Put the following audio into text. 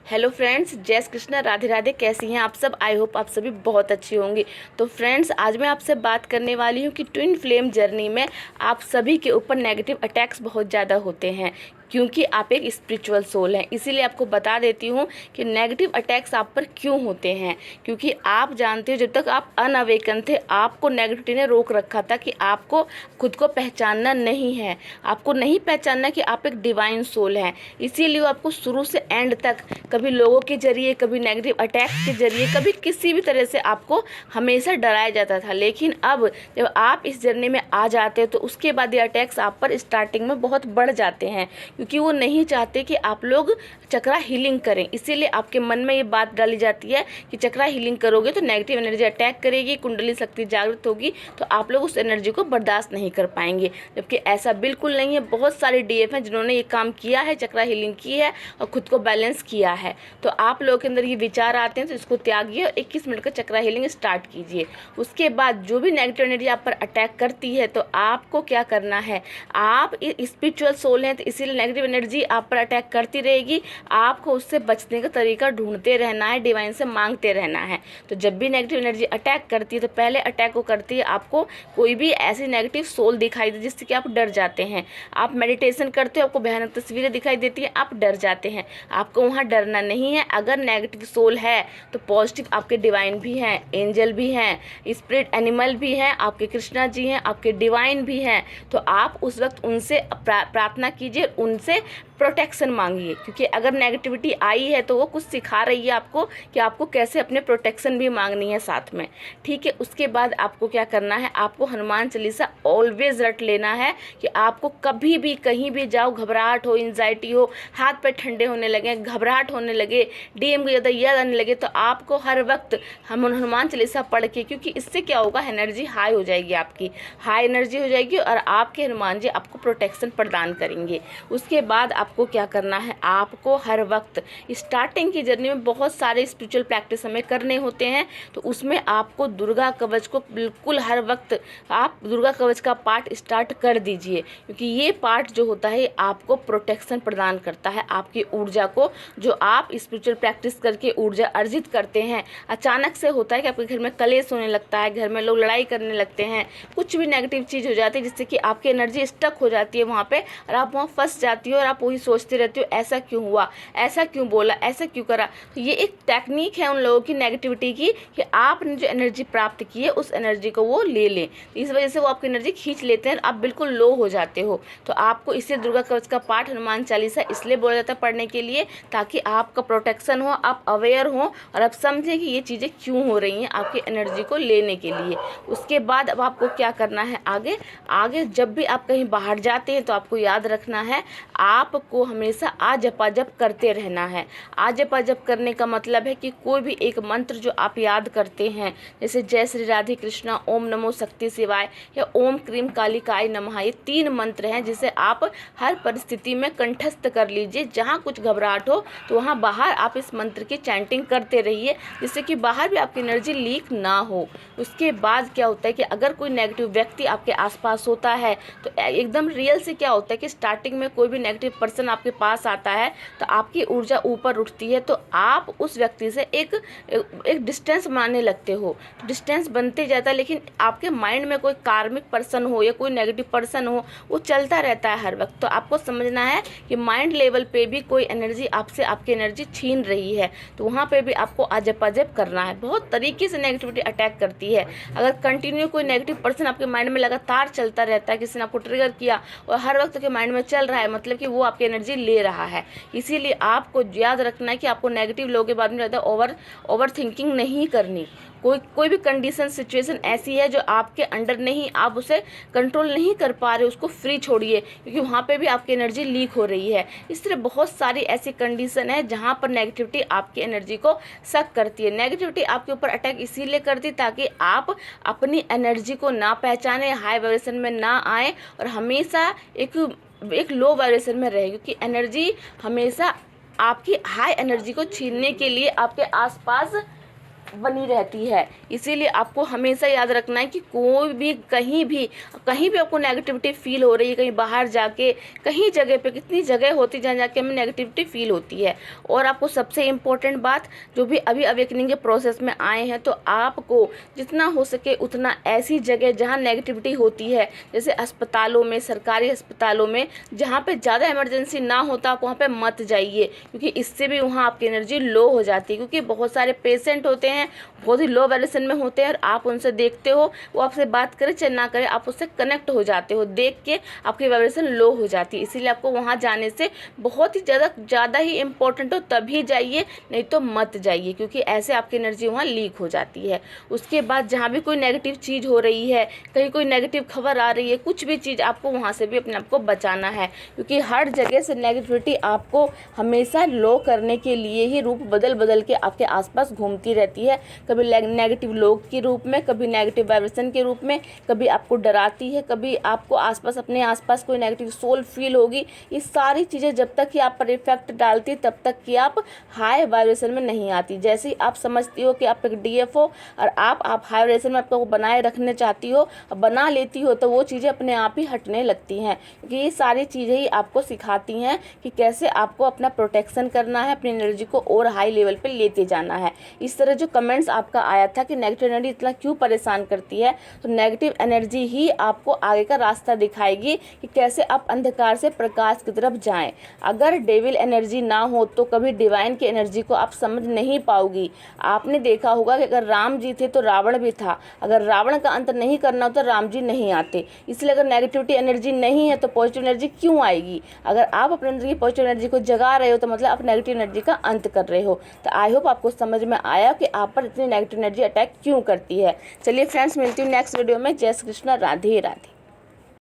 Hello friends, जय श्री कृष्णा, राधे राधे। कैसी हैं आप सब? आई होप आप सभी बहुत अच्छी होंगी। तो फ्रेंड्स, आज मैं आपसे बात करने वाली हूँ कि ट्विन फ्लेम जर्नी में आप सभी के ऊपर नेगेटिव अटैक्स बहुत ज़्यादा होते हैं, क्योंकि आप एक स्पिरिचुअल सोल हैं। इसीलिए आपको बता देती हूँ कि नेगेटिव अटैक्स आप पर क्यों होते हैं। क्योंकि आप जानते हो, जब तक आप अनअवेकन थे, आपको नेगेटिविटी ने रोक रखा था कि आपको खुद को पहचानना नहीं है, आपको नहीं पहचानना कि आप एक डिवाइन सोल हैं। इसीलिए आपको शुरू से एंड तक कभी लोगों के जरिए, कभी नेगेटिव अटैक के जरिए, कभी किसी भी तरह से आपको हमेशा डराया जाता था। लेकिन अब जब आप इस जर्नी में आ जाते हो तो उसके बाद ये अटैक्स आप पर स्टार्टिंग में बहुत बढ़ जाते हैं, क्योंकि वो नहीं चाहते कि आप लोग चक्रा हीलिंग करें। इसीलिए आपके मन में ये बात डाली जाती है कि चक्रा हीलिंग करोगे तो नेगेटिव एनर्जी अटैक करेगी, कुंडली शक्ति जागृत होगी, तो आप लोग उस एनर्जी को बर्दाश्त नहीं कर पाएंगे। जबकि ऐसा बिल्कुल नहीं है। बहुत सारे डीएफ हैं जिन्होंने ये काम किया है, चक्रा हीलिंग की है और खुद को बैलेंस किया है। तो आप लोगों के अंदर ये विचार आते हैं तो इसको त्यागिए और 21 मिनट का चक्रा हीलिंग स्टार्ट कीजिए। उसके बाद जो भी नेगेटिव एनर्जी आप पर अटैक करती है तो आपको क्या करना है, आप स्पिरिचुअल सोल हैं, तो इसीलिए नेगेटिव एनर्जी आप पर अटैक करती रहेगी। आपको उससे बचने का तरीका ढूंढते रहना है, डिवाइन से मांगते रहना है। तो जब भी नेगेटिव एनर्जी अटैक करती है तो पहले अटैक को करती है आपको कोई भी ऐसी नेगेटिव सोल दिखाई दे जिससे कि आप डर जाते हैं। आप मेडिटेशन करते हो, आपको भयानक तस्वीरें दिखाई देती हैं, आप डर जाते हैं। आपको वहाँ डरना नहीं है। अगर नेगेटिव सोल है तो पॉजिटिव आपके डिवाइन भी हैं, एंजल भी हैं, स्पिरिट एनिमल भी हैं, आपके कृष्णा जी हैं, आपके डिवाइन भी हैं। तो आप उस वक्त उनसे प्रार्थना कीजिए, उनसे प्रोटेक्शन मांगिए। क्योंकि अगर नेगेटिविटी आई है तो वो कुछ सिखा रही है आपको कि आपको कैसे अपने प्रोटेक्शन भी मांगनी है साथ में। ठीक है, उसके बाद आपको क्या करना है, आपको हनुमान चालीसा ऑलवेज रट लेना है कि आपको कभी भी कहीं भी जाओ, घबराहट हो, एंजाइटी हो, हाथ पैर ठंडे होने लगे, घबराहट होने लगे, डीएम को ज़्यादा याद आने लगे, तो आपको हर वक्त हनुमान चालीसा पढ़ के, क्योंकि इससे क्या होगा, एनर्जी हाई हो जाएगी, आपकी हाई एनर्जी हो जाएगी और आपके हनुमान जी आपको प्रोटेक्शन प्रदान करेंगे। उसके बाद आपको क्या करना है, आपको हर वक्त स्टार्टिंग की जर्नी में बहुत सारे स्पिरिचुअल प्रैक्टिस हमें करने होते हैं। तो उसमें आपको दुर्गा कवच को बिल्कुल हर वक्त आप दुर्गा कवच का पाठ स्टार्ट कर दीजिए, क्योंकि ये पाठ जो होता है आपको प्रोटेक्शन प्रदान करता है, आपकी ऊर्जा को, जो आप स्पिरिचुअल प्रैक्टिस करके ऊर्जा अर्जित करते हैं। अचानक से होता है कि आपके घर में कलेश होने लगता है, घर में लोग लड़ाई करने लगते हैं, कुछ भी नेगेटिव चीज़ हो जाती है जिससे कि आपकी एनर्जी स्टक हो जाती है वहाँ पे और आप वहाँ फंस जाती हो और आप वही सोचते रहते हो, ऐसा क्यों हुआ, ऐसा क्यों बोला, ऐसा क्यों करा। तो ये एक टेक्निक है उन लोगों की नेगेटिविटी की कि आपने जो एनर्जी प्राप्त की है उस एनर्जी को वो ले लें। तो इस वजह से वो आपकी एनर्जी खींच लेते हैं, आप बिल्कुल लो हो जाते हो। तो आपको इससे दुर्गा कवच का पाठ, हनुमान चालीसा इसलिए बोला जाता है पढ़ने के लिए, ताकि आपका प्रोटेक्शन हो, आप अवेयर हो और आप समझें कि ये चीज़ें क्यों हो रही हैं आपकी एनर्जी को लेने के लिए। उसके बाद अब आपको क्या करना है, आगे आगे जब भी आप कहीं बाहर जाते हैं तो आपको याद रखना है, आपको हमेशा आ जपा जप करते रहना है। आ जपा जप करने का मतलब है कि कोई भी एक मंत्र जो आप याद करते हैं, जैसे जय श्री राधे कृष्णा, ओम नमो शक्ति शिवाय या ओम क्रीम कालिकाय नमः, ये 3 मंत्र हैं जिसे आप हर परिस्थिति में कंठस्थ कर लीजिए। जहाँ कुछ घबराहट हो तो वहाँ बाहर आप इस मंत्र की चैंटिंग करते रहिए, जिससे कि बाहर भी आपकी एनर्जी लीक ना हो। उसके बाद क्या होता है कि अगर कोई नेगेटिव व्यक्ति आपके आसपास होता है तो एकदम रियल से क्या होता है कि स्टार्टिंग में कोई भी नेगेटिव पर्सन आपके पास आता है तो आपकी ऊर्जा ऊपर उठती है, तो आप उस व्यक्ति से एक डिस्टेंस बनाने लगते हो। डिस्टेंस बनते जाता है, लेकिन आपके माइंड में कोई कार्मिक पर्सन हो या कोई नेगेटिव पर्सन हो, वो चलता रहता है हर वक्त। तो आपको समझना है कि माइंड लेवल पे भी कोई एनर्जी आपसे आपकी एनर्जी छीन रही है, तो वहाँ पे भी आपको अजब करना है। बहुत तरीके से नेगेटिविटी अटैक करती है। अगर कंटिन्यू कोई नेगेटिव पर्सन आपके माइंड में लगातार चलता रहता है, किसी ने आपको ट्रिगर किया और हर वक्त के माइंड में चल रहा है, मतलब कि वो आपकी एनर्जी ले रहा है। इसीलिए आपको याद रखना है कि आपको नेगेटिव लोगों के बारे में ज़्यादा ओवर थिंकिंग नहीं करनी। कोई भी कंडीशन सिचुएशन ऐसी है जो आपके अंडर नहीं, आप उसे कंट्रोल नहीं कर पा रहे, उसको फ्री छोड़िए, क्योंकि वहाँ पे भी आपकी एनर्जी लीक हो रही है। इस तरह बहुत सारी ऐसी कंडीशन है जहाँ पर नेगेटिविटी आपकी एनर्जी को सक करती है। नेगेटिविटी आपके ऊपर अटैक इसीलिए करती ताकि आप अपनी एनर्जी को ना पहचाने, हाई वाइब्रेशन में ना आए और हमेशा एक लो वाइब्रेशन में रहे, क्योंकि एनर्जी हमेशा आपकी हाई एनर्जी को छीनने के लिए आपके आसपास बनी रहती है। इसीलिए आपको हमेशा याद रखना है कि कोई भी कहीं भी आपको नेगेटिविटी फील हो रही है, कहीं बाहर जाके, कहीं जगह पे, कितनी जगह होती जहाँ जाके हमें नेगेटिविटी फील होती है। और आपको सबसे इम्पोर्टेंट बात, जो भी अभी अवेकनिंग के प्रोसेस में आए हैं, तो आपको जितना हो सके उतना ऐसी जगह जहाँ नेगेटिविटी होती है, जैसे अस्पतालों में, सरकारी अस्पतालों में, जहाँ पे ज़्यादा इमरजेंसी ना होता, आप वहाँ पे मत जाइए, क्योंकि इससे भी वहाँ आपकी एनर्जी लो हो जाती है। क्योंकि बहुत सारे पेशेंट होते हैं, बहुत ही लो वाइब्रेशन में होते हैं, और आप उनसे देखते हो, वो आपसे बात करे चाहे ना करे, आप उससे कनेक्ट हो जाते हो, देख के आपकी वाइब्रेशन लो हो जाती है। इसीलिए आपको वहाँ जाने से बहुत ही ज़्यादा ही इम्पोर्टेंट हो तभी जाइए, नहीं तो मत जाइए, क्योंकि ऐसे आपकी एनर्जी वहाँ लीक हो जाती है। उसके बाद जहाँ भी कोई नेगेटिव चीज़ हो रही है, कहीं कोई नेगेटिव खबर आ रही है, कुछ भी चीज़, आपको वहाँ से भी अपने आप को बचाना है, क्योंकि हर जगह से नेगेटिविटी आपको हमेशा लो करने के लिए ही रूप बदल बदल के आपके आसपास घूमती रहती है। कभी नेगेटिव लोग के रूप में, कभी नेगेटिव वाइब्रेशन के रूप में, कभी आपको डराती है, कभी आपको अपने आसपास कोई नेगेटिव सोल फील होगी। ये सारी चीज़ें जब तक कि आप पर इफेक्ट डालती, तब तक कि आप हाई वाइब्रेशन में नहीं आती। जैसे ही आप समझती हो कि आप एक DF हो और आप हाई वाइब्रेशन में आपको बनाए रखने चाहती हो, बना लेती हो, तो वो चीज़ें अपने आप ही हटने लगती हैं, क्योंकि ये सारी चीज़ें ही आपको सिखाती हैं कि कैसे आपको अपना प्रोटेक्शन करना है, अपनी एनर्जी को और हाई लेवल पे लेते जाना है। इस तरह जो कमेंट्स आपका आया था कि नेगेटिव एनर्जी इतना क्यों परेशान करती है, तो नेगेटिव एनर्जी ही आपको आगे का रास्ता दिखाएगी कि कैसे आप अंधकार से प्रकाश की तरफ जाएं। अगर डेविल एनर्जी ना हो तो कभी डिवाइन की एनर्जी को आप समझ नहीं पाओगी। आपने देखा होगा कि अगर राम जी थे तो रावण भी था, अगर रावण का अंत नहीं करना हो तो राम जी नहीं आते। इसलिए अगर नेगेटिविटी एनर्जी नहीं है तो पॉजिटिव एनर्जी क्यों आएगी। अगर आप अपने अंदर की पॉजिटिव एनर्जी को जगा रहे हो तो मतलब आप नेगेटिव एनर्जी का अंत कर रहे हो। तो आई होप आपको समझ में आया कि आप पर इतनी नेगेटिव एनर्जी अटैक क्यों करती है। चलिए फ्रेंड्स, मिलती हूँ नेक्स्ट वीडियो में। जय श्री कृष्ण, राधे राधे।